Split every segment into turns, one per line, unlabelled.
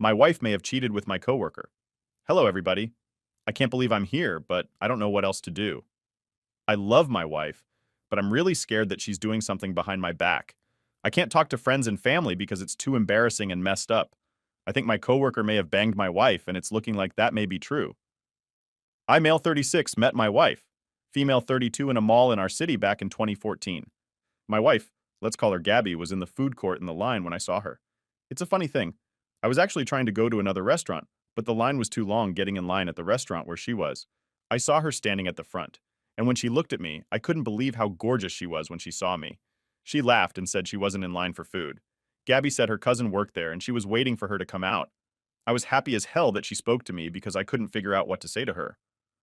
My wife may have cheated with my coworker. Hello, everybody. I can't believe I'm here, but I don't know what else to do. I love my wife, but I'm really scared that she's doing something behind my back. I can't talk to friends and family because it's too embarrassing and messed up. I think my coworker may have banged my wife, and it's looking like that may be true. I, male 36, met my wife, female 32, in a mall in our city back in 2014. My wife, let's call her Gabby, was in the food court in the line when I saw her. It's a funny thing. I was actually trying to go to another restaurant, but the line was too long getting in line at the restaurant where she was. I saw her standing at the front, and when she looked at me, I couldn't believe how gorgeous she was when she saw me. She laughed and said she wasn't in line for food. Gabby said her cousin worked there and she was waiting for her to come out. I was happy as hell that she spoke to me because I couldn't figure out what to say to her.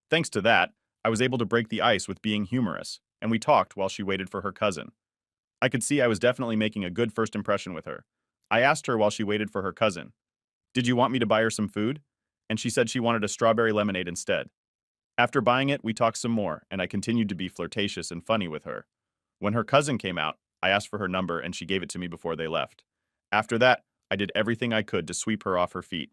Thanks to that, I was able to break the ice with being humorous, and we talked while she waited for her cousin. I could see I was definitely making a good first impression with her. I asked her while she waited for her cousin, "Did you want me to buy her some food?" And she said she wanted a strawberry lemonade instead. After buying it, we talked some more, and I continued to be flirtatious and funny with her. When her cousin came out, I asked for her number and she gave it to me before they left. After that, I did everything I could to sweep her off her feet.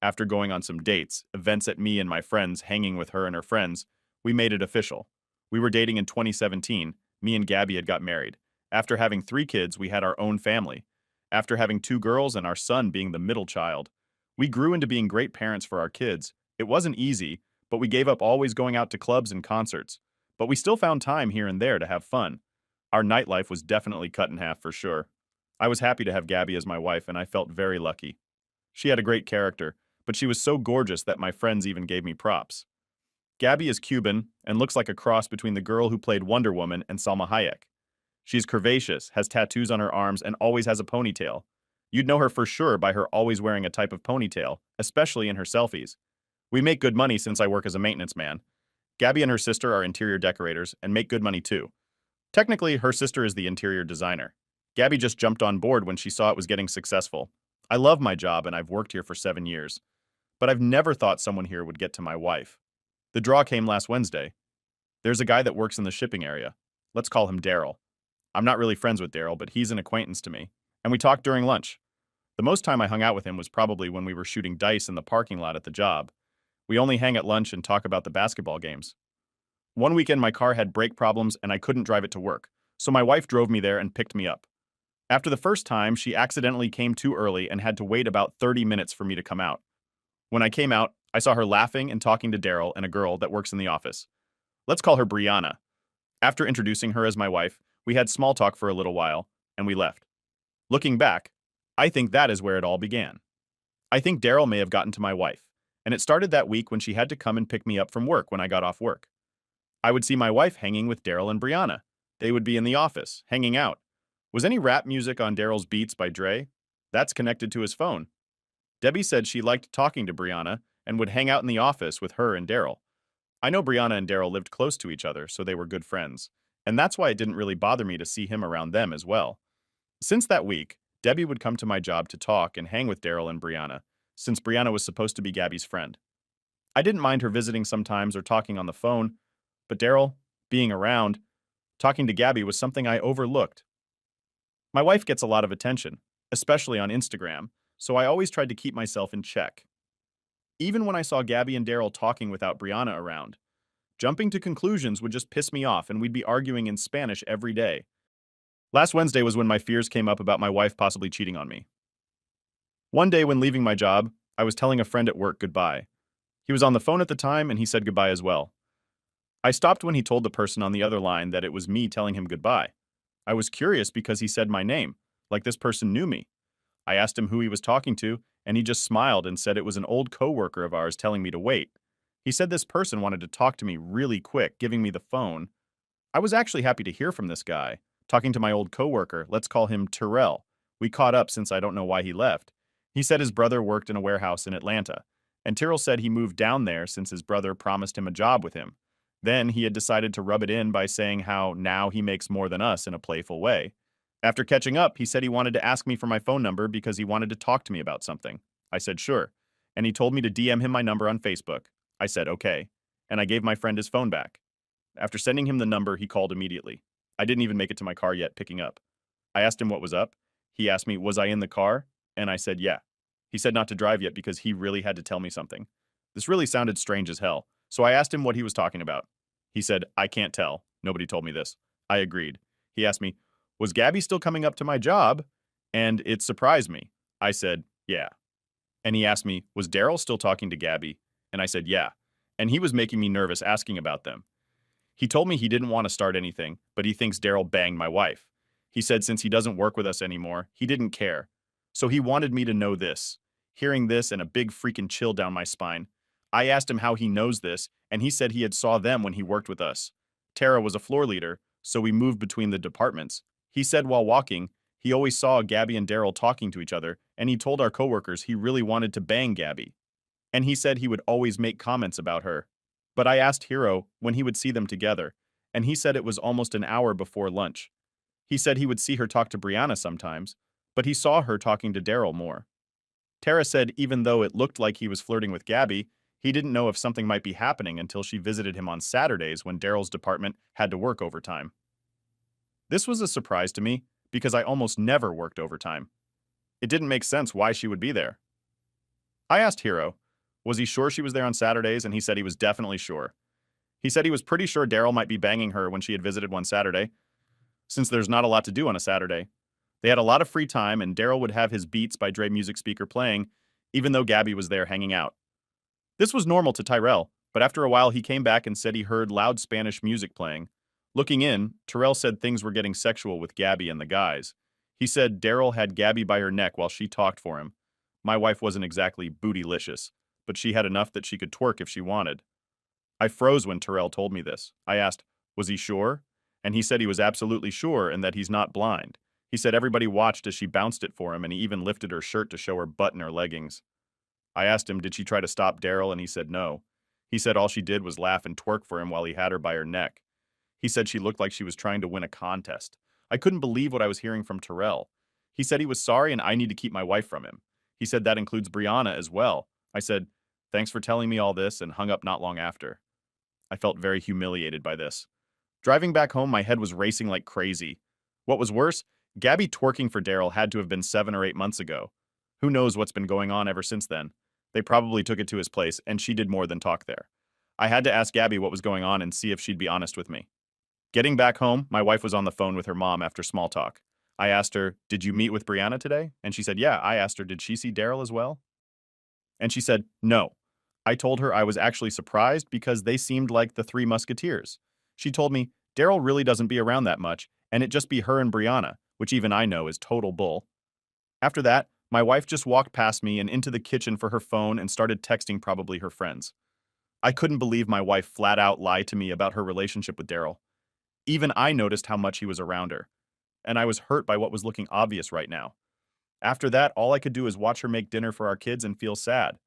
After going on some dates, events at me and my friends, hanging with her and her friends, we made it official. We were dating in 2017. Me and Gabby had got married. After having 3 kids, we had our own family. After having 2 girls and our son being the middle child, we grew into being great parents for our kids. It wasn't easy, but we gave up always going out to clubs and concerts. But we still found time here and there to have fun. Our nightlife was definitely cut in half for sure. I was happy to have Gabby as my wife, and I felt very lucky. She had a great character, but she was so gorgeous that my friends even gave me props. Gabby is Cuban and looks like a cross between the girl who played Wonder Woman and Salma Hayek. She's curvaceous, has tattoos on her arms, and always has a ponytail. You'd know her for sure by her always wearing a type of ponytail, especially in her selfies. We make good money since I work as a maintenance man. Gabby and her sister are interior decorators and make good money too. Technically, her sister is the interior designer. Gabby just jumped on board when she saw it was getting successful. I love my job and I've worked here for 7 years. But I've never thought someone here would get to my wife. The draw came last Wednesday. There's a guy that works in the shipping area. Let's call him Daryl. I'm not really friends with Daryl, but he's an acquaintance to me. And we talked during lunch. The most time I hung out with him was probably when we were shooting dice in the parking lot at the job. We only hang at lunch and talk about the basketball games. One weekend my car had brake problems and I couldn't drive it to work, so my wife drove me there and picked me up. After the first time, she accidentally came too early and had to wait about 30 minutes for me to come out. When I came out, I saw her laughing and talking to Daryl and a girl that works in the office. Let's call her Brianna. After introducing her as my wife, we had small talk for a little while, and we left. Looking back, I think that is where it all began. I think Daryl may have gotten to my wife, and it started that week when she had to come and pick me up from work when I got off work. I would see my wife hanging with Daryl and Brianna. They would be in the office, hanging out. Was any rap music on Daryl's Beats by Dre? That's connected to his phone. Debbie said she liked talking to Brianna and would hang out in the office with her and Daryl. I know Brianna and Daryl lived close to each other, so they were good friends, and that's why it didn't really bother me to see him around them as well. Since that week, Debbie would come to my job to talk and hang with Daryl and Brianna, since Brianna was supposed to be Gabby's friend. I didn't mind her visiting sometimes or talking on the phone, but Daryl, being around, talking to Gabby was something I overlooked. My wife gets a lot of attention, especially on Instagram, so I always tried to keep myself in check. Even when I saw Gabby and Daryl talking without Brianna around, jumping to conclusions would just piss me off and we'd be arguing in Spanish every day. Last Wednesday was when my fears came up about my wife possibly cheating on me. One day when leaving my job, I was telling a friend at work goodbye. He was on the phone at the time and he said goodbye as well. I stopped when he told the person on the other line that it was me telling him goodbye. I was curious because he said my name, like this person knew me. I asked him who he was talking to, and he just smiled and said it was an old coworker of ours telling me to wait. He said this person wanted to talk to me really quick, giving me the phone. I was actually happy to hear from this guy. Talking to my old coworker, let's call him Terrell. We caught up since I don't know why he left. He said his brother worked in a warehouse in Atlanta, and Terrell said he moved down there since his brother promised him a job with him. Then he had decided to rub it in by saying how now he makes more than us in a playful way. After catching up, he said he wanted to ask me for my phone number because he wanted to talk to me about something. I said sure, and he told me to DM him my number on Facebook. I said okay, and I gave my friend his phone back. After sending him the number, he called immediately. I didn't even make it to my car yet picking up. I asked him what was up. He asked me, was I in the car? And I said yeah. He said not to drive yet because he really had to tell me something. This really sounded strange as hell, so I asked him what he was talking about. He said, I can't tell. Nobody told me this. I agreed. He asked me, was Gabby still coming up to my job? And it surprised me. I said, yeah. And he asked me, was Daryl still talking to Gabby? And I said, yeah. And he was making me nervous asking about them. He told me he didn't want to start anything, but he thinks Daryl banged my wife. He said since he doesn't work with us anymore, he didn't care. So he wanted me to know this. Hearing this and a big freaking chill down my spine. I asked him how he knows this, and he said he had saw them when he worked with us. Tara was a floor leader, so we moved between the departments. He said while walking, he always saw Gabby and Daryl talking to each other, and he told our coworkers he really wanted to bang Gabby. And he said he would always make comments about her. But I asked Hero when he would see them together, and he said it was almost an hour before lunch. He said he would see her talk to Brianna sometimes, but he saw her talking to Daryl more. Tara said even though it looked like he was flirting with Gabby, he didn't know if something might be happening until she visited him on Saturdays when Daryl's department had to work overtime. This was a surprise to me because I almost never worked overtime. It didn't make sense why she would be there. I asked Hero, was he sure she was there on Saturdays, and he said he was definitely sure. He said he was pretty sure Daryl might be banging her when she had visited one Saturday, since there's not a lot to do on a Saturday. They had a lot of free time, and Daryl would have his Beats by Dre music speaker playing, even though Gabby was there hanging out. This was normal to Tyrell, but after a while he came back and said he heard loud Spanish music playing. Looking in, Terrell said things were getting sexual with Gabby and the guys. He said Daryl had Gabby by her neck while she talked for him. My wife wasn't exactly bootylicious, but she had enough that she could twerk if she wanted. I froze when Terrell told me this. I asked, was he sure? And he said he was absolutely sure and that he's not blind. He said everybody watched as she bounced it for him, and he even lifted her shirt to show her butt in her leggings. I asked him, did she try to stop Daryl, and he said no. He said all she did was laugh and twerk for him while he had her by her neck. He said she looked like she was trying to win a contest. I couldn't believe what I was hearing from Terrell. He said he was sorry and I need to keep my wife from him. He said that includes Brianna as well. I said, thanks for telling me all this, and hung up not long after. I felt very humiliated by this. Driving back home, my head was racing like crazy. What was worse, Gabby twerking for Daryl had to have been 7 or 8 months ago. Who knows what's been going on ever since then? They probably took it to his place, and she did more than talk there. I had to ask Gabby what was going on and see if she'd be honest with me. Getting back home, my wife was on the phone with her mom after small talk. I asked her, did you meet with Brianna today? And she said, yeah. I asked her, did she see Daryl as well? And she said, no. I told her I was actually surprised because they seemed like the Three Musketeers. She told me, Daryl really doesn't be around that much, and it just be her and Brianna, which even I know is total bull. After that, my wife just walked past me and into the kitchen for her phone and started texting probably her friends. I couldn't believe my wife flat out lied to me about her relationship with Daryl. Even I noticed how much he was around her, and I was hurt by what was looking obvious right now. After that, all I could do is watch her make dinner for our kids and feel sad.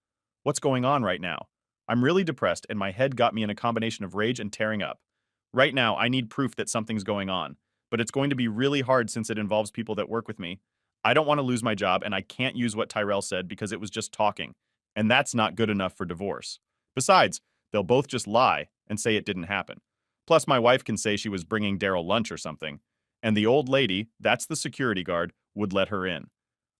What's going on right now? I'm really depressed, and my head got me in a combination of rage and tearing up. Right now, I need proof that something's going on, but it's going to be really hard since it involves people that work with me. I don't want to lose my job, and I can't use what Tyrell said because it was just talking, and that's not good enough for divorce. Besides, they'll both just lie and say it didn't happen. Plus, my wife can say she was bringing Daryl lunch or something, and the old lady, that's the security guard, would let her in.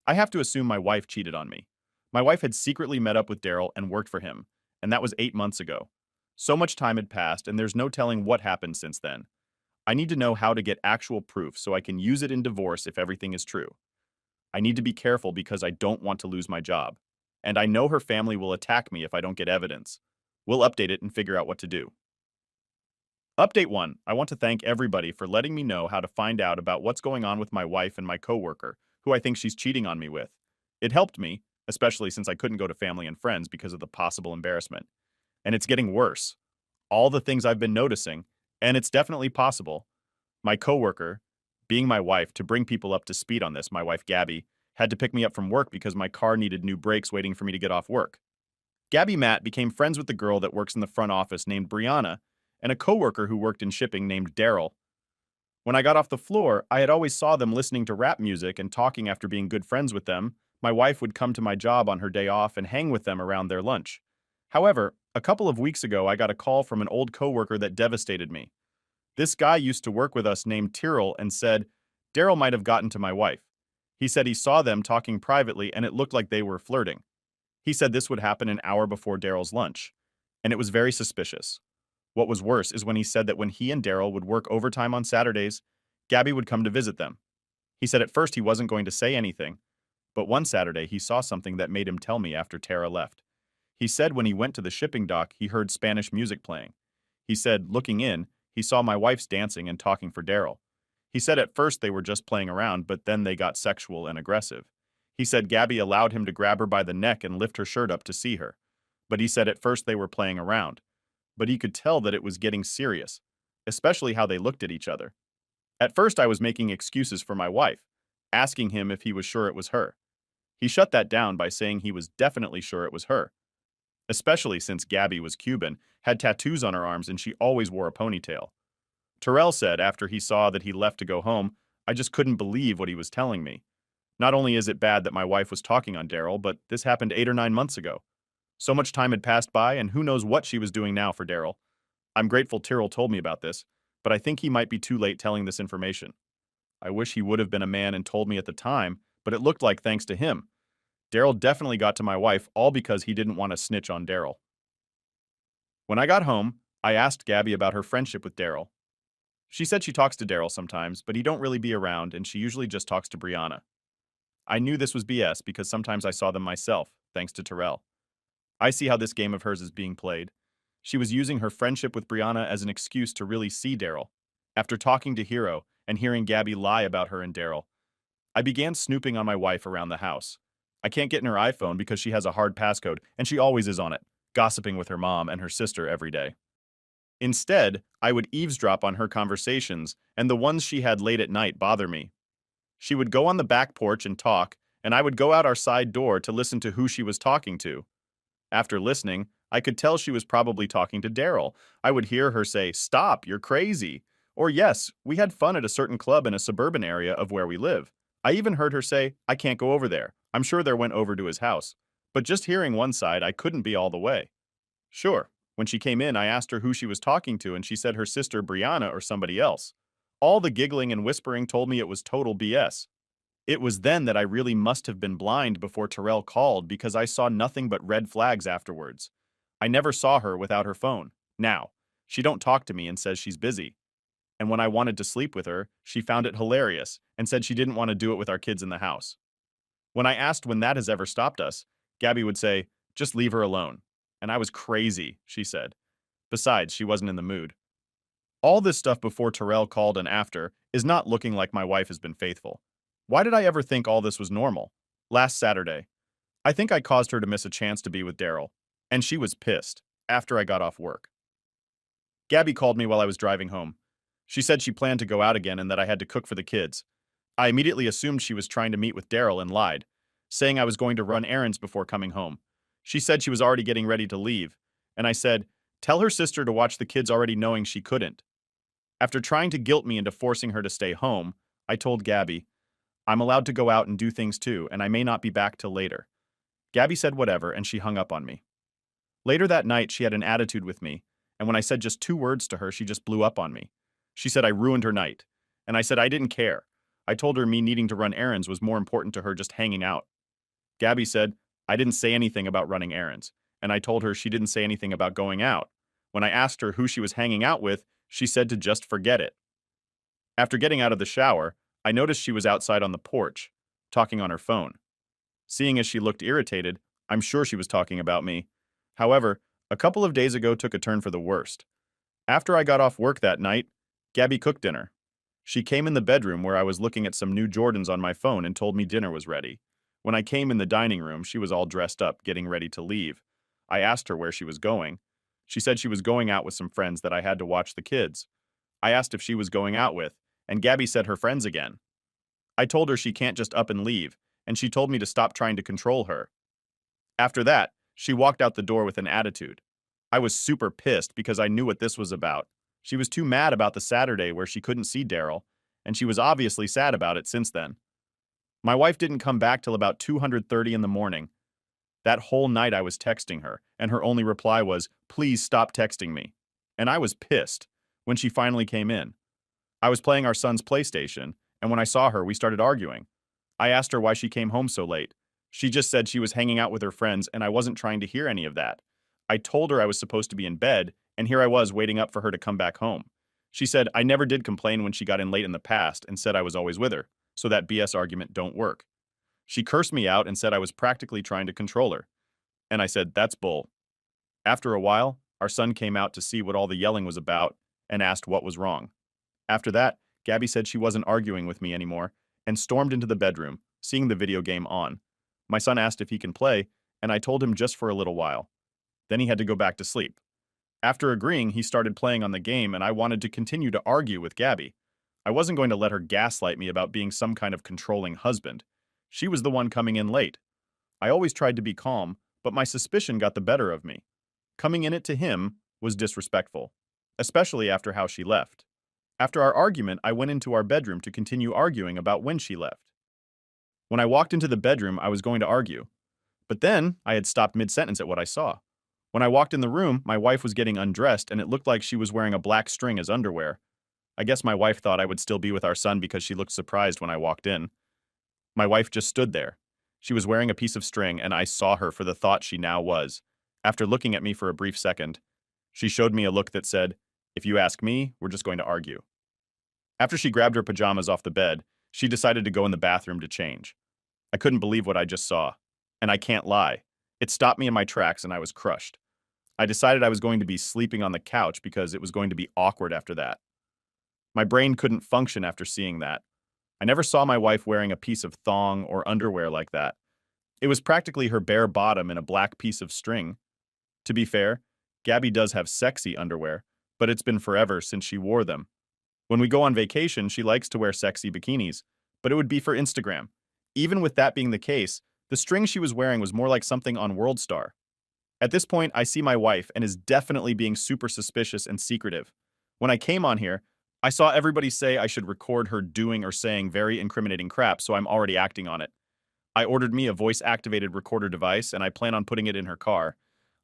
I have to assume my wife cheated on me. My wife had secretly met up with Daryl and worked for him, and that was 8 months ago. So much time had passed, and there's no telling what happened since then. I need to know how to get actual proof so I can use it in divorce if everything is true. I need to be careful because I don't want to lose my job. And I know her family will attack me if I don't get evidence. We'll update it and figure out what to do. Update 1. I want to thank everybody for letting me know how to find out about what's going on with my wife and my coworker, who I think she's cheating on me with. It helped me, especially since I couldn't go to family and friends because of the possible embarrassment. And it's getting worse. All the things I've been noticing, and it's definitely possible. My coworker, being my wife, to bring people up to speed on this, my wife Gabby, had to pick me up from work because my car needed new brakes waiting for me to get off work. Gabby Matt became friends with the girl that works in the front office named Brianna, and a coworker who worked in shipping named Daryl. When I got off the floor, I had always saw them listening to rap music and talking after being good friends with them. My wife would come to my job on her day off and hang with them around their lunch. However, a couple of weeks ago, I got a call from an old coworker that devastated me. This guy used to work with us named Tyrell and said, Daryl might have gotten to my wife. He said he saw them talking privately and it looked like they were flirting. He said this would happen an hour before Daryl's lunch, and it was very suspicious. What was worse is when he said that when he and Daryl would work overtime on Saturdays, Gabby would come to visit them. He said at first he wasn't going to say anything, but one Saturday he saw something that made him tell me after Tara left. He said when he went to the shipping dock, he heard Spanish music playing. He said, looking in, he saw my wife's dancing and talking for Daryl. He said at first they were just playing around, but then they got sexual and aggressive. He said Gabby allowed him to grab her by the neck and lift her shirt up to see her. But he said at first they were playing around. But he could tell that it was getting serious, especially how they looked at each other. At first I was making excuses for my wife, asking him if he was sure it was her. He shut that down by saying he was definitely sure it was her, especially since Gabby was Cuban, had tattoos on her arms, and she always wore a ponytail. Terrell said after he saw that he left to go home, I just couldn't believe what he was telling me. Not only is it bad that my wife was talking on Daryl, but this happened 8 or 9 months ago. So much time had passed by, and who knows what she was doing now for Daryl. I'm grateful Tyrrell told me about this, but I think he might be too late telling this information. I wish he would have been a man and told me at the time, but it looked like thanks to him. Daryl definitely got to my wife, all because he didn't want to snitch on Daryl. When I got home, I asked Gabby about her friendship with Daryl. She said she talks to Daryl sometimes, but he don't really be around, and she usually just talks to Brianna. I knew this was BS because sometimes I saw them myself, thanks to Terrell. I see how this game of hers is being played. She was using her friendship with Brianna as an excuse to really see Daryl. After talking to Hero and hearing Gabby lie about her and Daryl, I began snooping on my wife around the house. I can't get in her iPhone because she has a hard passcode, and she always is on it, gossiping with her mom and her sister every day. Instead, I would eavesdrop on her conversations, and the ones she had late at night bother me. She would go on the back porch and talk, and I would go out our side door to listen to who she was talking to. After listening, I could tell she was probably talking to Daryl. I would hear her say, "Stop, you're crazy." Or, "Yes, we had fun at a certain club in a suburban area of where we live." I even heard her say, "I can't go over there. I'm sure they went over to his house." But just hearing one side, I couldn't be all the way. Sure, when she came in, I asked her who she was talking to, and she said her sister Brianna or somebody else. All the giggling and whispering told me it was total BS. It was then that I really must have been blind before Terrell called because I saw nothing but red flags afterwards. I never saw her without her phone. Now, she don't talk to me and says she's busy. And when I wanted to sleep with her, she found it hilarious and said she didn't want to do it with our kids in the house. When I asked when that has ever stopped us, Gabby would say, "Just leave her alone." And I was crazy, she said. Besides, she wasn't in the mood. All this stuff before Terrell called and after is not looking like my wife has been faithful. Why did I ever think all this was normal? Last Saturday, I think I caused her to miss a chance to be with Daryl, and she was pissed after I got off work. Gabby called me while I was driving home. She said she planned to go out again and that I had to cook for the kids. I immediately assumed she was trying to meet with Daryl and lied, saying I was going to run errands before coming home. She said she was already getting ready to leave, and I said, "Tell her sister to watch the kids already knowing she couldn't." After trying to guilt me into forcing her to stay home, I told Gabby, "I'm allowed to go out and do things too, and I may not be back till later." Gabby said whatever, and she hung up on me. Later that night, she had an attitude with me, and when I said just 2 words to her, she just blew up on me. She said I ruined her night, and I said I didn't care. I told her me needing to run errands was more important to her just hanging out. Gabby said I didn't say anything about running errands, and I told her she didn't say anything about going out. When I asked her who she was hanging out with, she said to just forget it. After getting out of the shower, I noticed she was outside on the porch, talking on her phone. Seeing as she looked irritated, I'm sure she was talking about me. However, a couple of days ago took a turn for the worst. After I got off work that night, Gabby cooked dinner. She came in the bedroom where I was looking at some new Jordans on my phone and told me dinner was ready. When I came in the dining room, she was all dressed up, getting ready to leave. I asked her where she was going. She said she was going out with some friends that I had to watch the kids. I asked if she was going out with, and Gabby said her friends again. I told her she can't just up and leave, and she told me to stop trying to control her. After that, she walked out the door with an attitude. I was super pissed because I knew what this was about. She was too mad about the Saturday where she couldn't see Daryl, and she was obviously sad about it since then. My wife didn't come back till about 2:30 in the morning. That whole night I was texting her, and her only reply was, "Please stop texting me." And I was pissed when she finally came in. I was playing our son's PlayStation, and when I saw her, we started arguing. I asked her why she came home so late. She just said she was hanging out with her friends and I wasn't trying to hear any of that. I told her I was supposed to be in bed, and here I was waiting up for her to come back home. She said I never did complain when she got in late in the past and said I was always with her, so that BS argument don't work. She cursed me out and said I was practically trying to control her. And I said, that's bull. After a while, our son came out to see what all the yelling was about and asked what was wrong. After that, Gabby said she wasn't arguing with me anymore and stormed into the bedroom, seeing the video game on. My son asked if he can play, and I told him just for a little while. Then he had to go back to sleep. After agreeing, he started playing on the game, and I wanted to continue to argue with Gabby. I wasn't going to let her gaslight me about being some kind of controlling husband. She was the one coming in late. I always tried to be calm, but my suspicion got the better of me. Coming in it to him was disrespectful, especially after how she left. After our argument, I went into our bedroom to continue arguing about when she left. When I walked into the bedroom, I was going to argue. But then, I had stopped mid-sentence at what I saw. When I walked in the room, my wife was getting undressed and it looked like she was wearing a black string as underwear. I guess my wife thought I would still be with our son because she looked surprised when I walked in. My wife just stood there. She was wearing a piece of string and I saw her for the thought she now was. After looking at me for a brief second, she showed me a look that said, if you ask me, we're just going to argue. After she grabbed her pajamas off the bed, she decided to go in the bathroom to change. I couldn't believe what I just saw. And I can't lie. It stopped me in my tracks and I was crushed. I decided I was going to be sleeping on the couch because it was going to be awkward after that. My brain couldn't function after seeing that. I never saw my wife wearing a piece of thong or underwear like that. It was practically her bare bottom and a black piece of string. To be fair, Gabby does have sexy underwear, but it's been forever since she wore them. When we go on vacation, she likes to wear sexy bikinis, but it would be for Instagram. Even with that being the case, the string she was wearing was more like something on WorldStar. At this point, I see my wife and is definitely being super suspicious and secretive. When I came on here, I saw everybody say I should record her doing or saying very incriminating crap, so I'm already acting on it. I ordered me a voice-activated recorder device, and I plan on putting it in her car.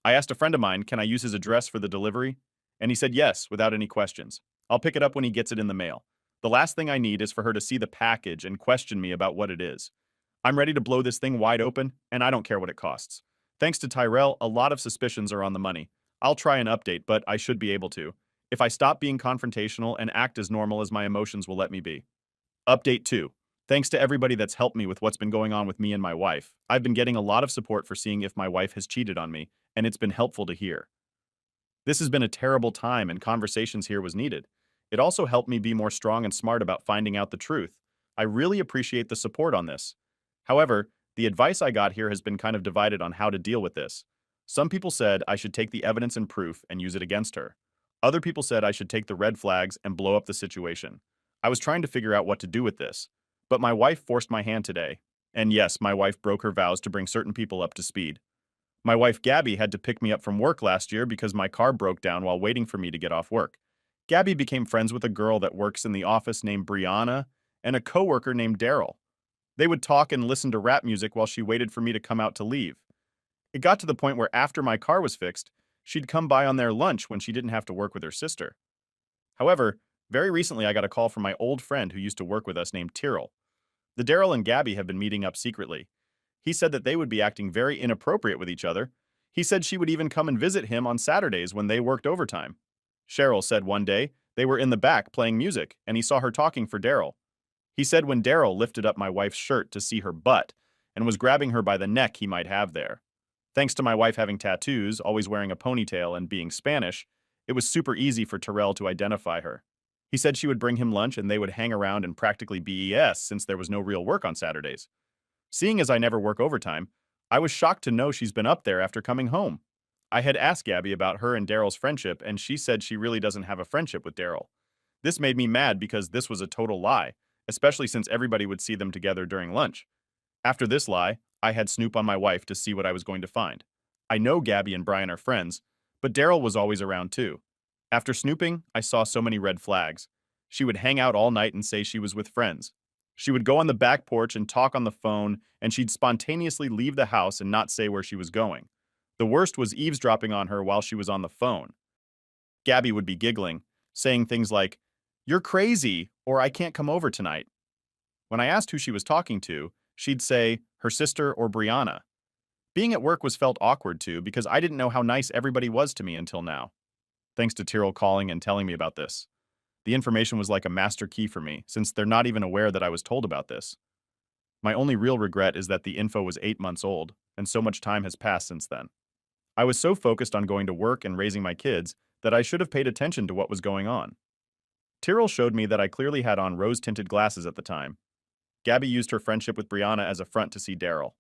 I asked a friend of mine, can I use his address for the delivery? And he said yes, without any questions. I'll pick it up when he gets it in the mail. The last thing I need is for her to see the package and question me about what it is. I'm ready to blow this thing wide open, and I don't care what it costs. Thanks to Tyrell, a lot of suspicions are on the money. I'll try an update, but I should be able to. If I stop being confrontational and act as normal as my emotions will let me be. Update 2. Thanks to everybody that's helped me with what's been going on with me and my wife. I've been getting a lot of support for seeing if my wife has cheated on me, and it's been helpful to hear. This has been a terrible time and conversations here was needed. It also helped me be more strong and smart about finding out the truth. I really appreciate the support on this. However, the advice I got here has been kind of divided on how to deal with this. Some people said I should take the evidence and proof and use it against her. Other people said I should take the red flags and blow up the situation. I was trying to figure out what to do with this. But my wife forced my hand today. And yes, my wife broke her vows to bring certain people up to speed. My wife Gabby had to pick me up from work last year because my car broke down while waiting for me to get off work. Gabby became friends with a girl that works in the office named Brianna and a coworker named Daryl. They would talk and listen to rap music while she waited for me to come out to leave. It got to the point where after my car was fixed, she'd come by on their lunch when she didn't have to work with her sister. However, very recently I got a call from my old friend who used to work with us named Tyrell. The Daryl and Gabby have been meeting up secretly. He said that they would be acting very inappropriate with each other. He said she would even come and visit him on Saturdays when they worked overtime. Cheryl said one day they were in the back playing music and he saw her talking for Daryl. He said when Daryl lifted up my wife's shirt to see her butt and was grabbing her by the neck he might have there. Thanks to my wife having tattoos, always wearing a ponytail, and being Spanish, it was super easy for Tyrell to identify her. He said she would bring him lunch and they would hang around and practically BS since there was no real work on Saturdays. Seeing as I never work overtime, I was shocked to know she's been up there after coming home. I had asked Gabby about her and Daryl's friendship and she said she really doesn't have a friendship with Daryl. This made me mad because this was a total lie, especially since everybody would see them together during lunch. After this lie, I had Snoop on my wife to see what I was going to find. I know Gabby and Brian are friends, but Daryl was always around too. After snooping, I saw so many red flags. She would hang out all night and say she was with friends. She would go on the back porch and talk on the phone, and she'd spontaneously leave the house and not say where she was going. The worst was eavesdropping on her while she was on the phone. Gabby would be giggling, saying things like, "You're crazy," or "I can't come over tonight." When I asked who she was talking to, she'd say her sister or Brianna. Being at work was felt awkward too because I didn't know how nice everybody was to me until now. Thanks to Tyrell calling and telling me about this. The information was like a master key for me, since they're not even aware that I was told about this. My only real regret is that the info was 8 months old, and so much time has passed since then. I was so focused on going to work and raising my kids that I should have paid attention to what was going on. Tyrell showed me that I clearly had on rose-tinted glasses at the time. Gabby used her friendship with Brianna as a front to see Daryl.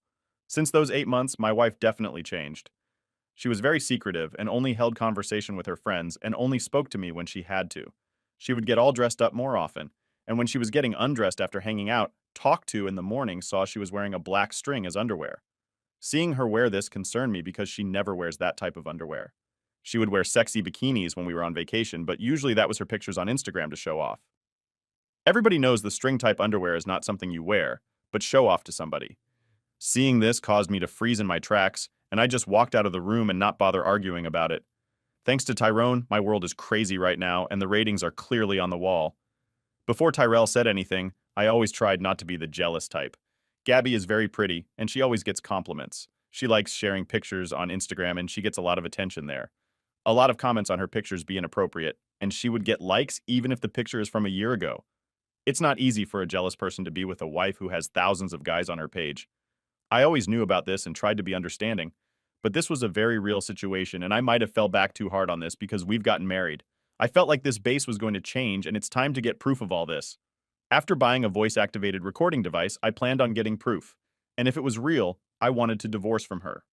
Since those 8 months, my wife definitely changed. She was very secretive and only held conversation with her friends and only spoke to me when she had to. She would get all dressed up more often, and when she was getting undressed after hanging out, talked to in the morning saw she was wearing a black string as underwear. Seeing her wear this concerned me because she never wears that type of underwear. She would wear sexy bikinis when we were on vacation, but usually that was her pictures on Instagram to show off. Everybody knows the string type underwear is not something you wear, but show off to somebody. Seeing this caused me to freeze in my tracks, and I just walked out of the room and not bother arguing about it. Thanks to Tyrone, my world is crazy right now, and the ratings are clearly on the wall. Before Tyrell said anything, I always tried not to be the jealous type. Gabby is very pretty, and she always gets compliments. She likes sharing pictures on Instagram, and she gets a lot of attention there. A lot of comments on her pictures be inappropriate, and she would get likes even if the picture is from a year ago. It's not easy for a jealous person to be with a wife who has thousands of guys on her page. I always knew about this and tried to be understanding, but this was a very real situation, and I might have fell back too hard on this because we've gotten married. I felt like this base was going to change, and it's time to get proof of all this. After buying a voice-activated recording device, I planned on getting proof, and if it was real, I wanted to divorce from her.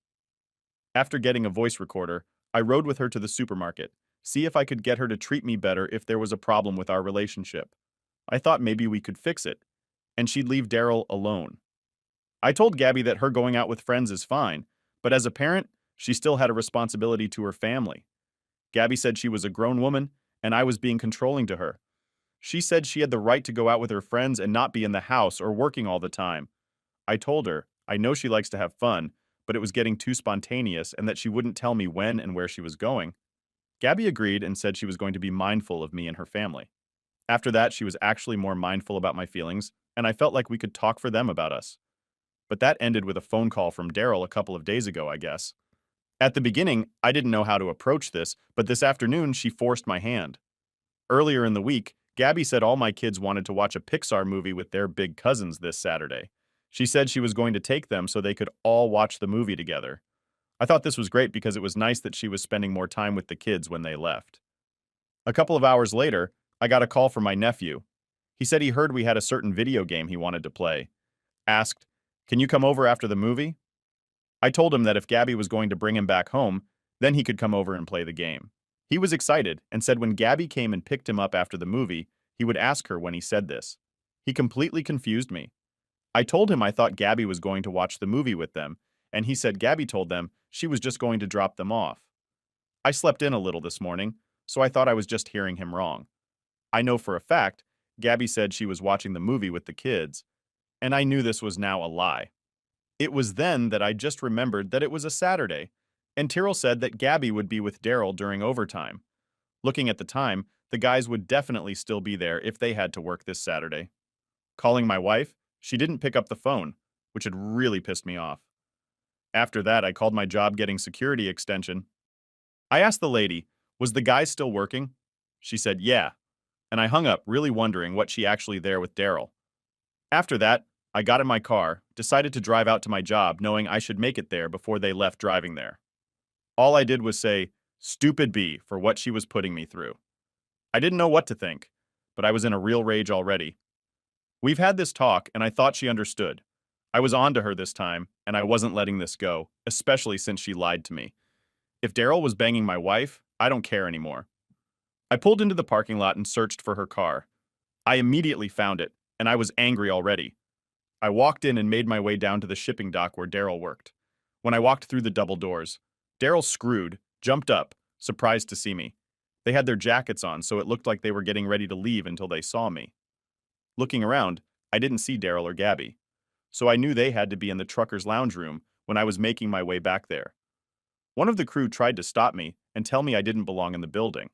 After getting a voice recorder, I rode with her to the supermarket, see if I could get her to treat me better if there was a problem with our relationship. I thought maybe we could fix it, and she'd leave Daryl alone. I told Gabby that her going out with friends is fine, but as a parent, she still had a responsibility to her family. Gabby said she was a grown woman, and I was being controlling to her. She said she had the right to go out with her friends and not be in the house or working all the time. I told her, I know she likes to have fun, but it was getting too spontaneous and that she wouldn't tell me when and where she was going. Gabby agreed and said she was going to be mindful of me and her family. After that, she was actually more mindful about my feelings, and I felt like we could talk for them about us. But that ended with a phone call from Daryl a couple of days ago, I guess. At the beginning, I didn't know how to approach this, but this afternoon she forced my hand. Earlier in the week, Gabby said all my kids wanted to watch a Pixar movie with their big cousins this Saturday. She said she was going to take them so they could all watch the movie together. I thought this was great because it was nice that she was spending more time with the kids when they left. A couple of hours later, I got a call from my nephew. He said he heard we had a certain video game he wanted to play. Asked, "Can you come over after the movie?" I told him that if Gabby was going to bring him back home, then he could come over and play the game. He was excited and said when Gabby came and picked him up after the movie, he would ask her when he said this. He completely confused me. I told him I thought Gabby was going to watch the movie with them, and he said Gabby told them she was just going to drop them off. I slept in a little this morning, so I thought I was just hearing him wrong. I know for a fact, Gabby said she was watching the movie with the kids, and I knew this was now a lie. It was then that I just remembered that it was a Saturday, and Tyrell said that Gabby would be with Daryl during overtime. Looking at the time, the guys would definitely still be there if they had to work this Saturday. Calling my wife, she didn't pick up the phone, which had really pissed me off. After that, I called my job getting security extension. I asked the lady, was the guy still working? She said, yeah, and I hung up really wondering what she actually there with Daryl. After that, I got in my car, decided to drive out to my job knowing I should make it there before they left driving there. All I did was say, "Stupid B," for what she was putting me through. I didn't know what to think, but I was in a real rage already. We've had this talk, and I thought she understood. I was on to her this time, and I wasn't letting this go, especially since she lied to me. If Daryl was banging my wife, I don't care anymore. I pulled into the parking lot and searched for her car. I immediately found it, and I was angry already. I walked in and made my way down to the shipping dock where Daryl worked. When I walked through the double doors, Daryl screwed, jumped up, surprised to see me. They had their jackets on, so it looked like they were getting ready to leave until they saw me. Looking around, I didn't see Daryl or Gabby, so I knew they had to be in the trucker's lounge room when I was making my way back there. One of the crew tried to stop me and tell me I didn't belong in the building.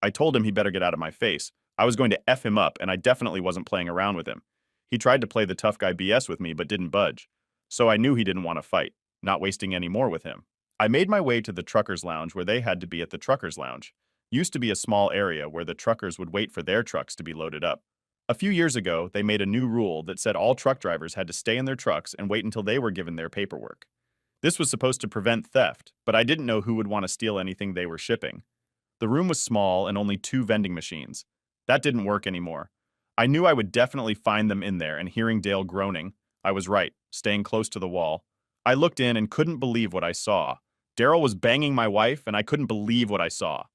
I told him he better get out of my face. I was going to F him up, and I definitely wasn't playing around with him. He tried to play the tough guy BS with me but didn't budge. So I knew he didn't want to fight, not wasting any more with him. I made my way to the truckers' lounge where they had to be at the truckers' lounge. Used to be a small area where the truckers would wait for their trucks to be loaded up. A few years ago, they made a new rule that said all truck drivers had to stay in their trucks and wait until they were given their paperwork. This was supposed to prevent theft, but I didn't know who would want to steal anything they were shipping. The room was small and only 2 vending machines. That didn't work anymore. I knew I would definitely find them in there, and hearing Dale groaning, I was right, staying close to the wall. I looked in and couldn't believe what I saw. Daryl was banging my wife, and I couldn't believe what I saw.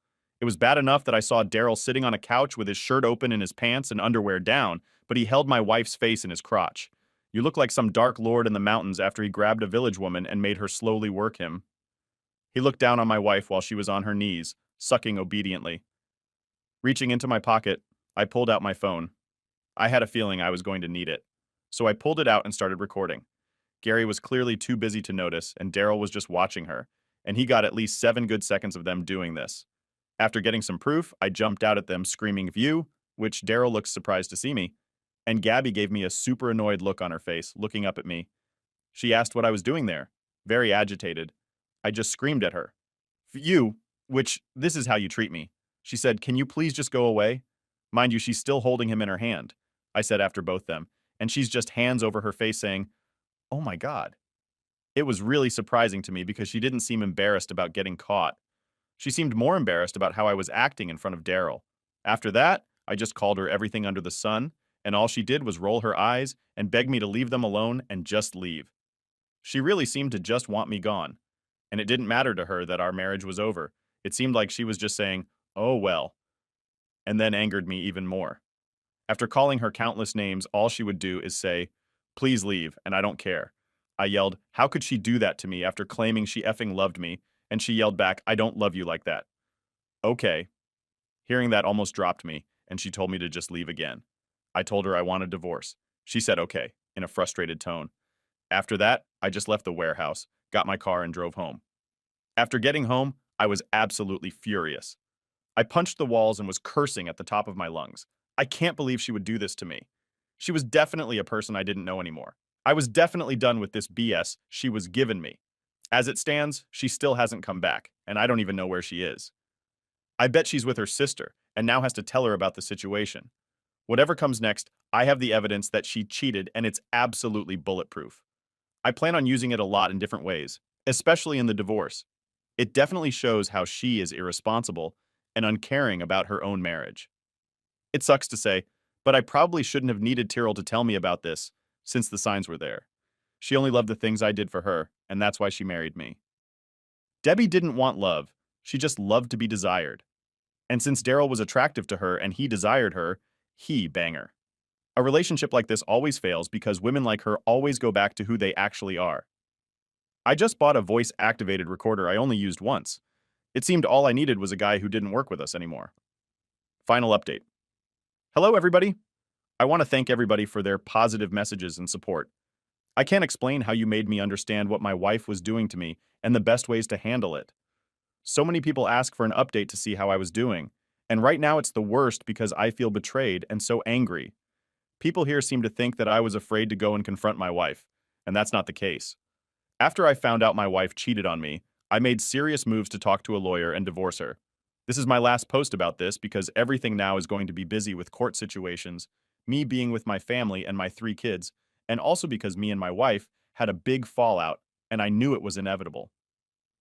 It was bad enough that I saw Daryl sitting on a couch with his shirt open and his pants and underwear down, but he held my wife's face in his crotch. You look like some dark lord in the mountains after he grabbed a village woman and made her slowly work him. He looked down on my wife while she was on her knees, sucking obediently. Reaching into my pocket, I pulled out my phone. I had a feeling I was going to need it. So I pulled it out and started recording. Gary was clearly too busy to notice, and Daryl was just watching her, and he got at least 7 good seconds of them doing this. After getting some proof, I jumped out at them screaming "View," which Daryl looked surprised to see me, and Gabby gave me a super annoyed look on her face, looking up at me. She asked what I was doing there, very agitated. I just screamed at her. "You, which, this is how you treat me." She said, "Can you please just go away?" Mind you, she's still holding him in her hand, I said after both them, and she's just hands over her face saying, "Oh my God." It was really surprising to me because she didn't seem embarrassed about getting caught. She seemed more embarrassed about how I was acting in front of Daryl. After that, I just called her everything under the sun, and all she did was roll her eyes and beg me to leave them alone and just leave. She really seemed to just want me gone, and it didn't matter to her that our marriage was over. It seemed like she was just saying, "Oh well," and then angered me even more. After calling her countless names, all she would do is say, "Please leave, and I don't care." I yelled, "How could she do that to me after claiming she effing loved me?" And she yelled back, "I don't love you like that." Okay. Hearing that almost dropped me, and she told me to just leave again. I told her I want a divorce. She said okay, in a frustrated tone. After that, I just left the warehouse, got my car, and drove home. After getting home, I was absolutely furious. I punched the walls and was cursing at the top of my lungs. I can't believe she would do this to me. She was definitely a person I didn't know anymore. I was definitely done with this BS she was giving me. As it stands, she still hasn't come back, and I don't even know where she is. I bet she's with her sister, and now has to tell her about the situation. Whatever comes next, I have the evidence that she cheated, and it's absolutely bulletproof. I plan on using it a lot in different ways, especially in the divorce. It definitely shows how she is irresponsible and uncaring about her own marriage. It sucks to say, but I probably shouldn't have needed Tyrell to tell me about this, since the signs were there. She only loved the things I did for her, and that's why she married me. Debbie didn't want love, she just loved to be desired. And since Daryl was attractive to her and he desired her, he bang her. A relationship like this always fails because women like her always go back to who they actually are. I just bought a voice-activated recorder I only used once. It seemed all I needed was a guy who didn't work with us anymore. Final update. Hello, everybody. I want to thank everybody for their positive messages and support. I can't explain how you made me understand what my wife was doing to me and the best ways to handle it. So many people ask for an update to see how I was doing, and right now it's the worst because I feel betrayed and so angry. People here seem to think that I was afraid to go and confront my wife, and that's not the case. After I found out my wife cheated on me, I made serious moves to talk to a lawyer and divorce her. This is my last post about this because everything now is going to be busy with court situations, me being with my family and my 3 kids, and also because me and my wife had a big fallout, and I knew it was inevitable.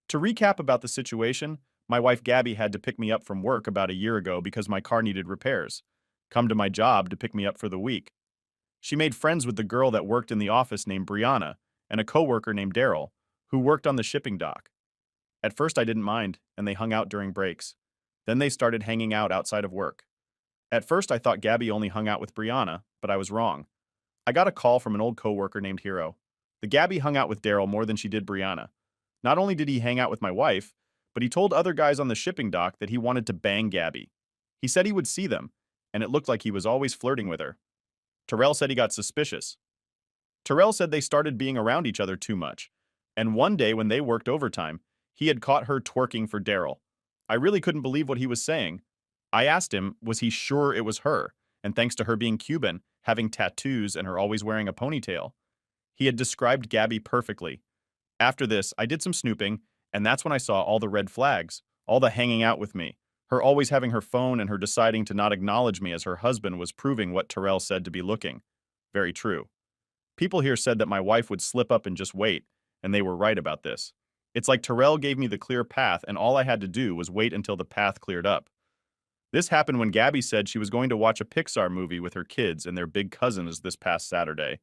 To recap about the situation, my wife Gabby had to pick me up from work about a year ago because my car needed repairs. Come to my job to pick me up for the week. She made friends with the girl that worked in the office named Brianna and a coworker named Daryl, who worked on the shipping dock. At first I didn't mind, and they hung out during breaks. Then they started hanging out outside of work. At first I thought Gabby only hung out with Brianna, but I was wrong. I got a call from an old coworker named Hero. The Gabby hung out with Daryl more than she did Brianna. Not only did he hang out with my wife, but he told other guys on the shipping dock that he wanted to bang Gabby. He said he would see them, and it looked like he was always flirting with her. Terrell said he got suspicious. Terrell said they started being around each other too much, and one day when they worked overtime, he had caught her twerking for Daryl. I really couldn't believe what he was saying. I asked him, was he sure it was her, and thanks to her being Cuban, having tattoos, and her always wearing a ponytail. He had described Gabby perfectly. After this, I did some snooping, and that's when I saw all the red flags, all the hanging out with me, her always having her phone and her deciding to not acknowledge me as her husband was proving what Terrell said to be looking. Very true. People here said that my wife would slip up and just wait, and they were right about this. It's like Terrell gave me the clear path, and all I had to do was wait until the path cleared up. This happened when Gabby said she was going to watch a Pixar movie with her kids and their big cousins this past Saturday.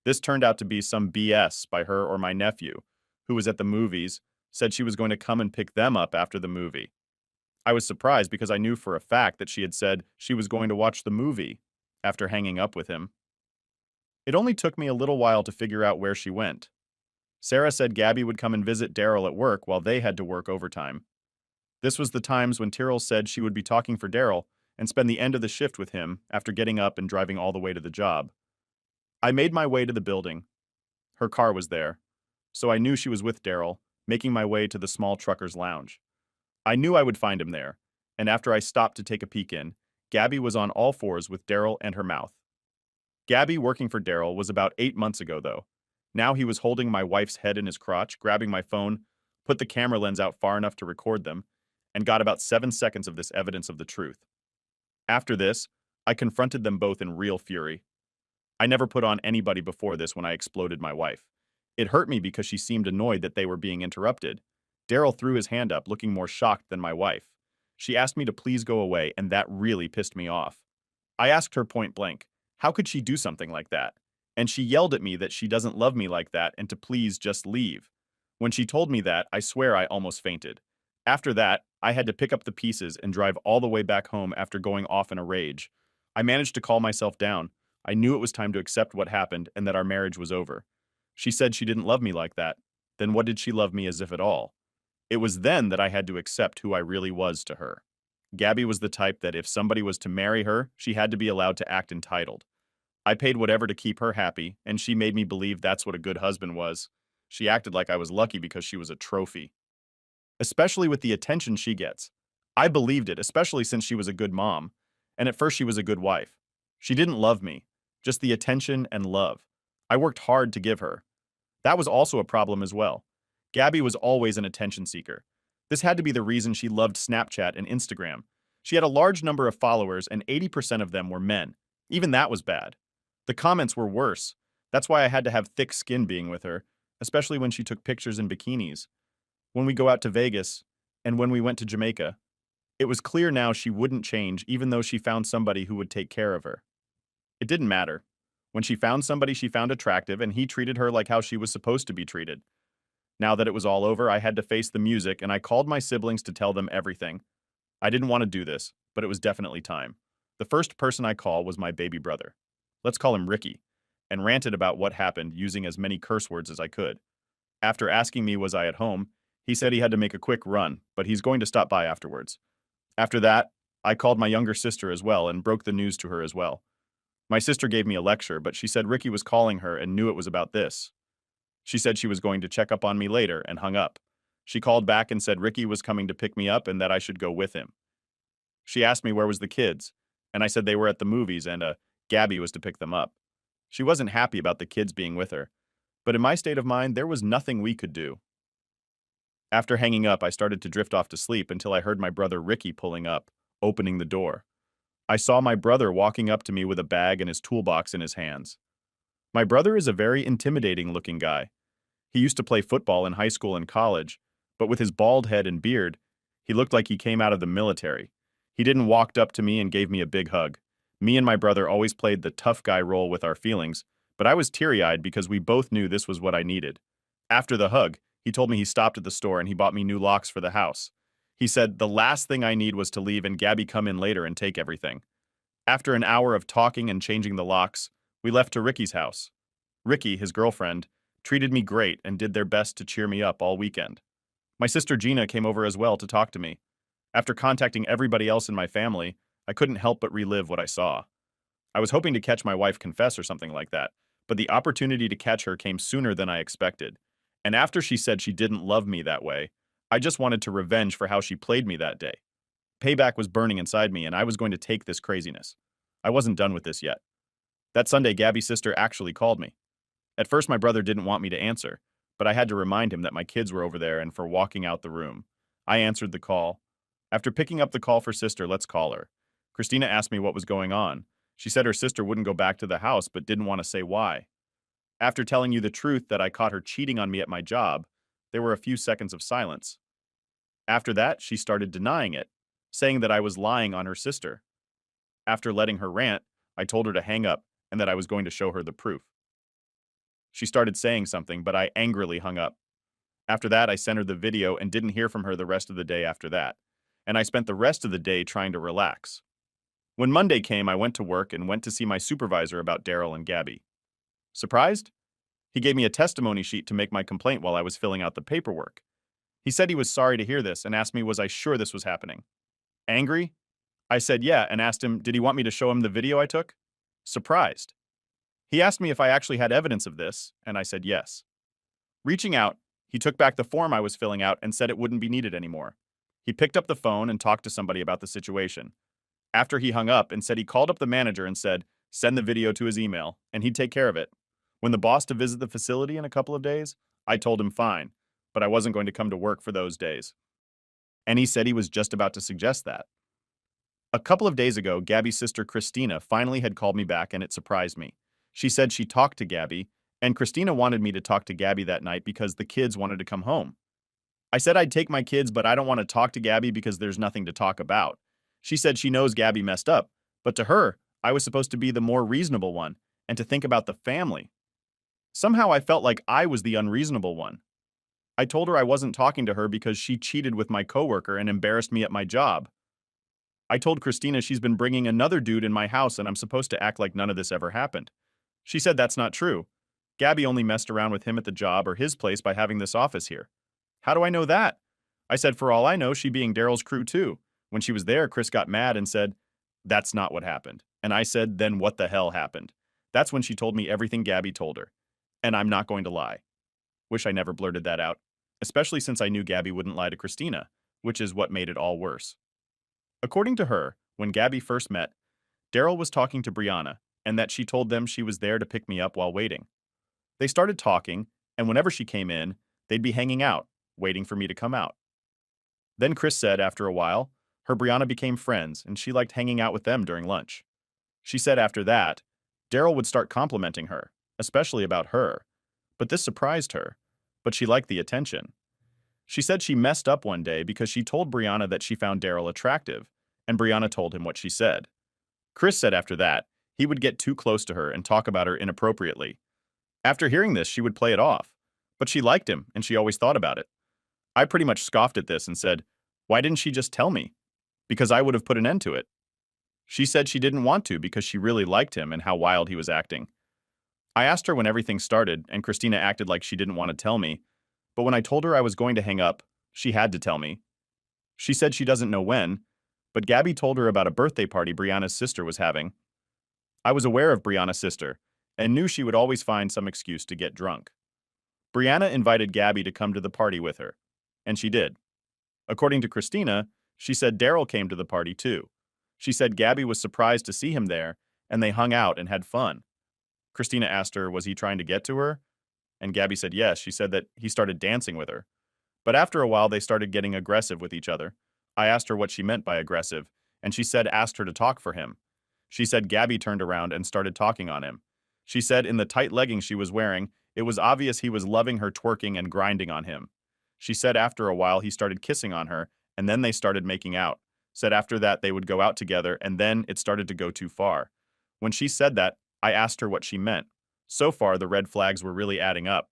This turned out to be some BS by her or my nephew, who was at the movies, said she was going to come and pick them up after the movie. I was surprised because I knew for a fact that she had said she was going to watch the movie after hanging up with him. It only took me a little while to figure out where she went. Sarah said Gabby would come and visit Daryl at work while they had to work overtime. This was the times when Tyrell said she would be talking for Daryl and spend the end of the shift with him after getting up and driving all the way to the job. I made my way to the building. Her car was there, so I knew she was with Daryl, making my way to the small trucker's lounge. I knew I would find him there, and after I stopped to take a peek in, Gabby was on all fours with Daryl and her mouth. Gabby working for Daryl was about 8 months ago, though. Now he was holding my wife's head in his crotch, grabbing my phone, put the camera lens out far enough to record them, and got about 7 seconds of this evidence of the truth. After this, I confronted them both in real fury. I never put on anybody before this when I exploded my wife. It hurt me because she seemed annoyed that they were being interrupted. Daryl threw his hand up, looking more shocked than my wife. She asked me to please go away, and that really pissed me off. I asked her point blank, how could she do something like that? And she yelled at me that she doesn't love me like that and to please just leave. When she told me that, I swear I almost fainted. After that, I had to pick up the pieces and drive all the way back home after going off in a rage. I managed to calm myself down. I knew it was time to accept what happened and that our marriage was over. She said she didn't love me like that. Then what did she love me as if at all? It was then that I had to accept who I really was to her. Gabby was the type that if somebody was to marry her, she had to be allowed to act entitled. I paid whatever to keep her happy, and she made me believe that's what a good husband was. She acted like I was lucky because she was a trophy. Especially with the attention she gets. I believed it, especially since she was a good mom, and at first she was a good wife. She didn't love me, just the attention and love. I worked hard to give her. That was also a problem as well. Gabby was always an attention seeker. This had to be the reason she loved Snapchat and Instagram. She had a large number of followers, and 80% of them were men. Even that was bad. The comments were worse. That's why I had to have thick skin being with her, especially when she took pictures in bikinis. When we go out to Vegas, and when we went to Jamaica, it was clear now she wouldn't change even though she found somebody who would take care of her. It didn't matter. When she found somebody she found attractive and he treated her like how she was supposed to be treated. Now that it was all over, I had to face the music and I called my siblings to tell them everything. I didn't want to do this, but it was definitely time. The first person I called was my baby brother. Let's call him Ricky, and ranted about what happened using as many curse words as I could. After asking me was I at home, he said he had to make a quick run, but he's going to stop by afterwards. After that, I called my younger sister as well and broke the news to her as well. My sister gave me a lecture, but she said Ricky was calling her and knew it was about this. She said she was going to check up on me later and hung up. She called back and said Ricky was coming to pick me up and that I should go with him. She asked me where was the kids, and I said they were at the movies and Gabby was to pick them up. She wasn't happy about the kids being with her, but in my state of mind, there was nothing we could do. After hanging up, I started to drift off to sleep until I heard my brother Ricky pulling up, opening the door. I saw my brother walking up to me with a bag and his toolbox in his hands. My brother is a very intimidating-looking guy. He used to play football in high school and college, but with his bald head and beard, he looked like he came out of the military. He didn't walk up to me and gave me a big hug. Me and my brother always played the tough guy role with our feelings, but I was teary-eyed because we both knew this was what I needed. After the hug, he told me he stopped at the store and he bought me new locks for the house. He said the last thing I need was to leave and Gabby come in later and take everything. After an hour of talking and changing the locks, we left to Ricky's house. Ricky, his girlfriend, treated me great and did their best to cheer me up all weekend. My sister Gina came over as well to talk to me. After contacting everybody else in my family, I couldn't help but relive what I saw. I was hoping to catch my wife confess or something like that, but the opportunity to catch her came sooner than I expected. And after she said she didn't love me that way, I just wanted to revenge for how she played me that day. Payback was burning inside me and I was going to take this craziness. I wasn't done with this yet. That Sunday, Gabby's sister actually called me. At first, my brother didn't want me to answer, but I had to remind him that my kids were over there and for walking out the room. I answered the call. After picking up the call for sister, let's call her. Christina asked me what was going on. She said her sister wouldn't go back to the house but didn't want to say why. After telling you the truth that I caught her cheating on me at my job, there were a few seconds of silence. After that, she started denying it, saying that I was lying on her sister. After letting her rant, I told her to hang up and that I was going to show her the proof. She started saying something, but I angrily hung up. After that, I sent her the video and didn't hear from her the rest of the day after that. And I spent the rest of the day trying to relax. When Monday came, I went to work and went to see my supervisor about Daryl and Gabby. Surprised? He gave me a testimony sheet to make my complaint while I was filling out the paperwork. He said he was sorry to hear this and asked me was I sure this was happening. Angry? I said yeah and asked him did he want me to show him the video I took? Surprised. He asked me if I actually had evidence of this, and I said yes. Reaching out, he took back the form I was filling out and said it wouldn't be needed anymore. He picked up the phone and talked to somebody about the situation. After he hung up and said he called up the manager and said, send the video to his email, and he'd take care of it. When the boss to visit the facility in a couple of days, I told him fine, but I wasn't going to come to work for those days. And he said he was just about to suggest that. A couple of days ago, Gabby's sister Christina finally had called me back and it surprised me. She said she talked to Gabby, and Christina wanted me to talk to Gabby that night because the kids wanted to come home. I said I'd take my kids, but I don't want to talk to Gabby because there's nothing to talk about. She said she knows Gabby messed up, but to her, I was supposed to be the more reasonable one and to think about the family. Somehow I felt like I was the unreasonable one. I told her I wasn't talking to her because she cheated with my coworker and embarrassed me at my job. I told Christina she's been bringing another dude in my house and I'm supposed to act like none of this ever happened. She said that's not true. Gabby only messed around with him at the job or his place by having this office here. How do I know that? I said for all I know, she being Daryl's crew too. When she was there, Chris got mad and said, that's not what happened. And I said, then what the hell happened? That's when she told me everything Gabby told her. And I'm not going to lie. Wish I never blurted that out, especially since I knew Gabby wouldn't lie to Christina, which is what made it all worse. According to her, when Gabby first met, Daryl was talking to Brianna and that she told them she was there to pick me up while waiting. They started talking, and whenever she came in, they'd be hanging out, waiting for me to come out. Then Chris said after a while, her Brianna became friends and she liked hanging out with them during lunch. She said after that, Daryl would start complimenting her, especially about her. But this surprised her, but she liked the attention. She said she messed up one day because she told Brianna that she found Daryl attractive, and Brianna told him what she said. Chris said after that, he would get too close to her and talk about her inappropriately. After hearing this, she would play it off, but she liked him and she always thought about it. I pretty much scoffed at this and said, why didn't she just tell me? Because I would have put an end to it. She said she didn't want to because she really liked him and how wild he was acting. I asked her when everything started, and Christina acted like she didn't want to tell me, but when I told her I was going to hang up, she had to tell me. She said she doesn't know when, but Gabby told her about a birthday party Brianna's sister was having. I was aware of Brianna's sister and knew she would always find some excuse to get drunk. Brianna invited Gabby to come to the party with her, and she did. According to Christina, she said Daryl came to the party too. She said Gabby was surprised to see him there, and they hung out and had fun. Christina asked her, was he trying to get to her? And Gabby said yes. She said that he started dancing with her. But after a while, they started getting aggressive with each other. I asked her what she meant by aggressive, and she said asked her to talk for him. She said Gabby turned around and started talking on him. She said in the tight leggings she was wearing, it was obvious he was loving her twerking and grinding on him. She said after a while he started kissing on her, and then they started making out. Said after that they would go out together, and then it started to go too far. When she said that, I asked her what she meant. So far, the red flags were really adding up.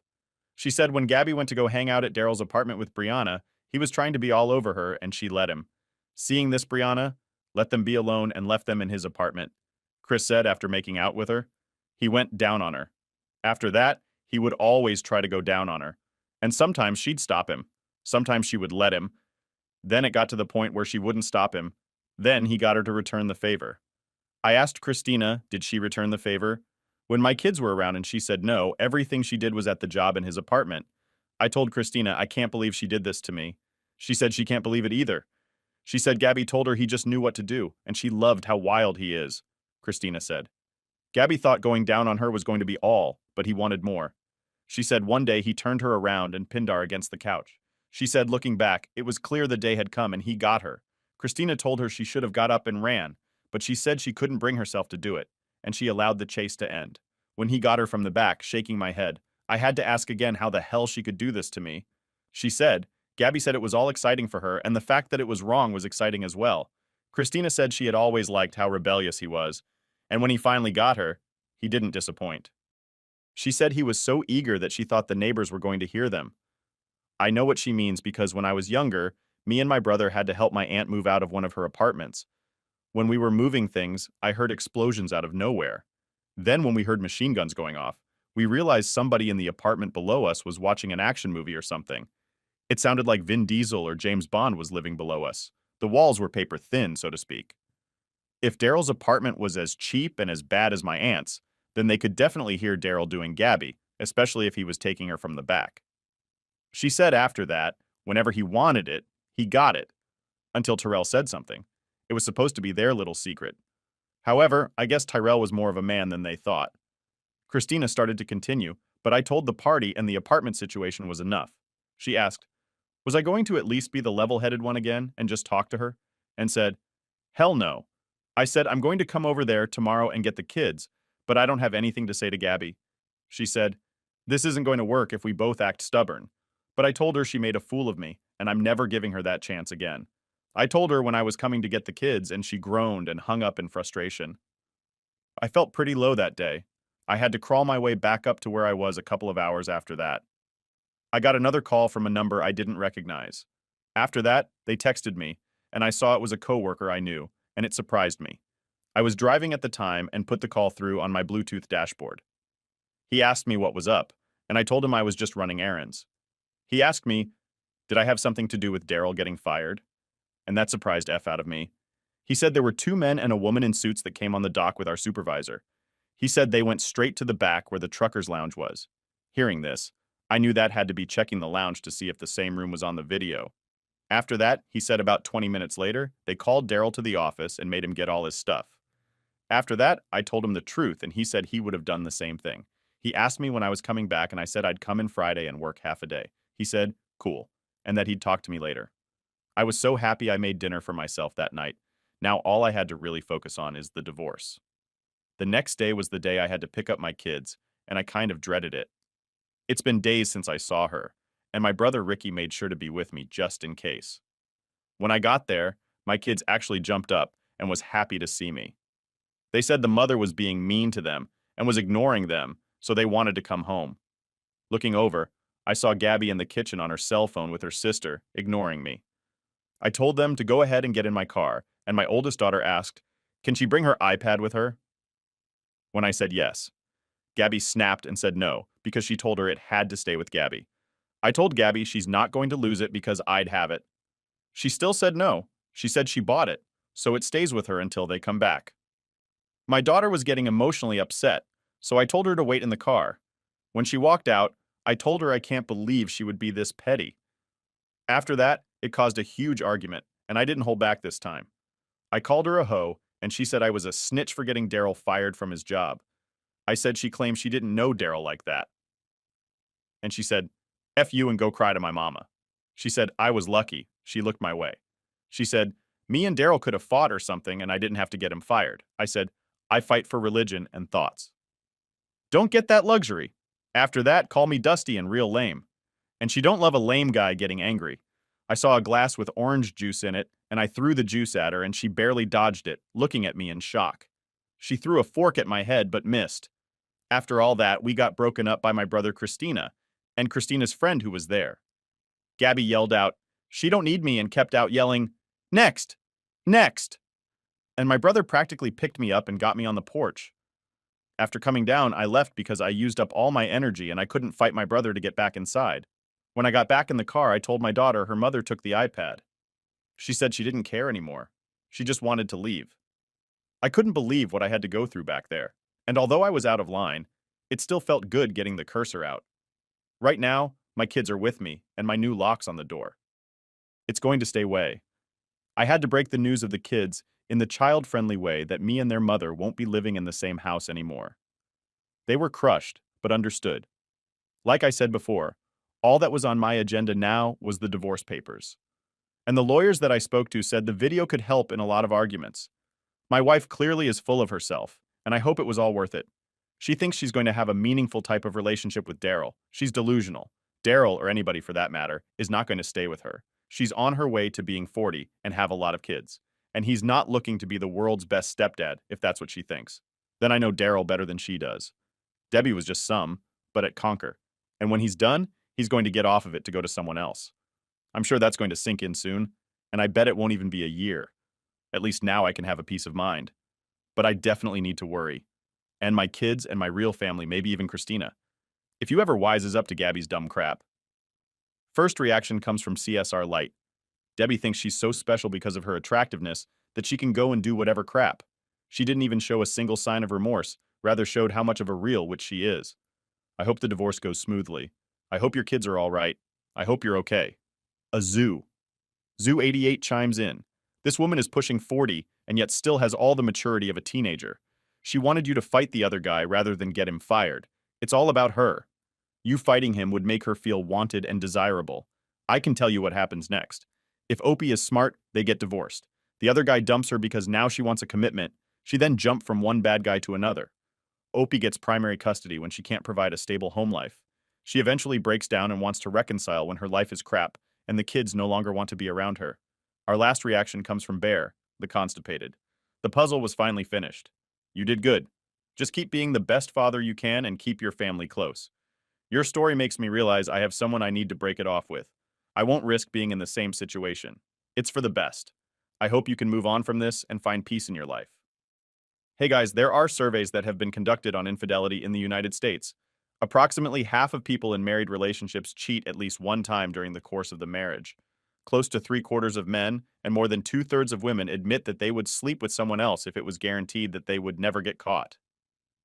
She said when Gabby went to go hang out at Daryl's apartment with Brianna, he was trying to be all over her, and she let him. Seeing this, Brianna let them be alone and left them in his apartment. Chris said after making out with her, he went down on her. After that, he would always try to go down on her. And sometimes she'd stop him. Sometimes she would let him. Then it got to the point where she wouldn't stop him. Then he got her to return the favor. I asked Christina, did she return the favor? When my kids were around and she said no, everything she did was at the job in his apartment. I told Christina, I can't believe she did this to me. She said she can't believe it either. She said Gabby told her he just knew what to do, and she loved how wild he is, Christina said. Gabby thought going down on her was going to be all, but he wanted more. She said one day he turned her around and pinned her against the couch. She said, looking back, it was clear the day had come and he got her. Christina told her she should have got up and ran, but she said she couldn't bring herself to do it, and she allowed the chase to end. When he got her from the back, shaking my head, I had to ask again how the hell she could do this to me. She said, Gabby said it was all exciting for her, and the fact that it was wrong was exciting as well. Christina said she had always liked how rebellious he was, and when he finally got her, he didn't disappoint. She said he was so eager that she thought the neighbors were going to hear them. I know what she means because when I was younger, me and my brother had to help my aunt move out of one of her apartments. When we were moving things, I heard explosions out of nowhere. Then when we heard machine guns going off, we realized somebody in the apartment below us was watching an action movie or something. It sounded like Vin Diesel or James Bond was living below us. The walls were paper thin, so to speak. If Daryl's apartment was as cheap and as bad as my aunt's, then they could definitely hear Daryl doing Gabby, especially if he was taking her from the back. She said after that, whenever he wanted it, he got it, until Tyrell said something. It was supposed to be their little secret. However, I guess Tyrell was more of a man than they thought. Christina started to continue, but I told the party and the apartment situation was enough. She asked, was I going to at least be the level-headed one again and just talk to her? And said, hell no. I said, I'm going to come over there tomorrow and get the kids, but I don't have anything to say to Gabby. She said, this isn't going to work if we both act stubborn. But I told her she made a fool of me, and I'm never giving her that chance again. I told her when I was coming to get the kids, and she groaned and hung up in frustration. I felt pretty low that day. I had to crawl my way back up to where I was a couple of hours after that. I got another call from a number I didn't recognize. After that, they texted me, and I saw it was a coworker I knew, and it surprised me. I was driving at the time and put the call through on my Bluetooth dashboard. He asked me what was up, and I told him I was just running errands. He asked me, did I have something to do with Daryl getting fired? And that surprised F out of me. He said there were 2 men and a woman in suits that came on the dock with our supervisor. He said they went straight to the back where the trucker's lounge was. Hearing this, I knew that had to be checking the lounge to see if the same room was on the video. After that, he said about 20 minutes later, they called Daryl to the office and made him get all his stuff. After that, I told him the truth, and he said he would have done the same thing. He asked me when I was coming back, and I said I'd come in Friday and work half a day. He said, cool, and that he'd talk to me later. I was so happy I made dinner for myself that night. Now all I had to really focus on is the divorce. The next day was the day I had to pick up my kids, and I kind of dreaded it. It's been days since I saw her, and my brother Ricky made sure to be with me just in case. When I got there, my kids actually jumped up and was happy to see me. They said the mother was being mean to them and was ignoring them, so they wanted to come home. Looking over, I saw Gabby in the kitchen on her cell phone with her sister, ignoring me. I told them to go ahead and get in my car, and my oldest daughter asked, can she bring her iPad with her? When I said yes, Gabby snapped and said no, because she told her it had to stay with Gabby. I told Gabby she's not going to lose it because I'd have it. She still said no. She said she bought it, so it stays with her until they come back. My daughter was getting emotionally upset, so I told her to wait in the car. When she walked out, I told her I can't believe she would be this petty. After that, it caused a huge argument, and I didn't hold back this time. I called her a hoe, and she said I was a snitch for getting Daryl fired from his job. I said she claimed she didn't know Daryl like that. And she said, F you and go cry to my mama. She said I was lucky. She looked my way. She said, me and Daryl could have fought or something and I didn't have to get him fired. I said, I fight for religion and thoughts. Don't get that luxury. After that, call me dusty and real lame. And she don't love a lame guy getting angry. I saw a glass with orange juice in it, and I threw the juice at her, and she barely dodged it, looking at me in shock. She threw a fork at my head, but missed. After all that, we got broken up by my brother Christina, and Christina's friend who was there. Gabby yelled out, she don't need me, and kept out yelling, next! Next! And my brother practically picked me up and got me on the porch. After coming down, I left because I used up all my energy and I couldn't fight my brother to get back inside. When I got back in the car, I told my daughter her mother took the iPad. She said she didn't care anymore. She just wanted to leave. I couldn't believe what I had to go through back there, and although I was out of line, it still felt good getting the cursor out. Right now, my kids are with me, and my new lock's on the door. It's going to stay way. I had to break the news of the kids, in the child-friendly way that me and their mother won't be living in the same house anymore. They were crushed, but understood. Like I said before, all that was on my agenda now was the divorce papers. And the lawyers that I spoke to said the video could help in a lot of arguments. My wife clearly is full of herself, and I hope it was all worth it. She thinks she's going to have a meaningful type of relationship with Daryl. She's delusional. Daryl, or anybody for that matter, is not going to stay with her. She's on her way to being 40 and have a lot of kids. And he's not looking to be the world's best stepdad, if that's what she thinks. Then I know Daryl better than she does. Debbie was just some, but at Conquer. And when he's done, he's going to get off of it to go to someone else. I'm sure that's going to sink in soon, and I bet it won't even be a year. At least now I can have a peace of mind. But I definitely need to worry. And my kids and my real family, maybe even Christina. If you ever wises up to Gabby's dumb crap. First reaction comes from CSR Light. Debbie thinks she's so special because of her attractiveness that she can go and do whatever crap. She didn't even show a single sign of remorse, rather showed how much of a real witch she is. I hope the divorce goes smoothly. I hope your kids are all right. I hope you're okay. A zoo. Zoo88 chimes in. This woman is pushing 40 and yet still has all the maturity of a teenager. She wanted you to fight the other guy rather than get him fired. It's all about her. You fighting him would make her feel wanted and desirable. I can tell you what happens next. If Opie is smart, they get divorced. The other guy dumps her because now she wants a commitment. She then jumped from one bad guy to another. Opie gets primary custody when she can't provide a stable home life. She eventually breaks down and wants to reconcile when her life is crap and the kids no longer want to be around her. Our last reaction comes from Bear, the constipated. The puzzle was finally finished. You did good. Just keep being the best father you can and keep your family close. Your story makes me realize I have someone I need to break it off with. I won't risk being in the same situation. It's for the best. I hope you can move on from this and find peace in your life. Hey guys, there are surveys that have been conducted on infidelity in the United States. Approximately half of people in married relationships cheat at least one time during the course of the marriage. Close to 3/4 of men and more than 2/3 of women admit that they would sleep with someone else if it was guaranteed that they would never get caught.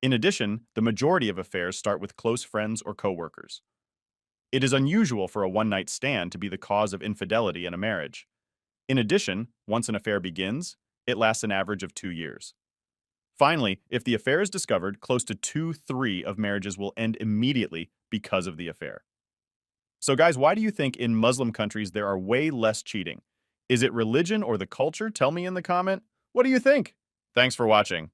In addition, the majority of affairs start with close friends or coworkers. It is unusual for a one-night stand to be the cause of infidelity in a marriage. In addition, once an affair begins, it lasts an average of 2 years. Finally, if the affair is discovered, close to 2/3 of marriages will end immediately because of the affair. So guys, why do you think in Muslim countries there are way less cheating? Is it religion or the culture? Tell me in the comment. What do you think? Thanks for watching.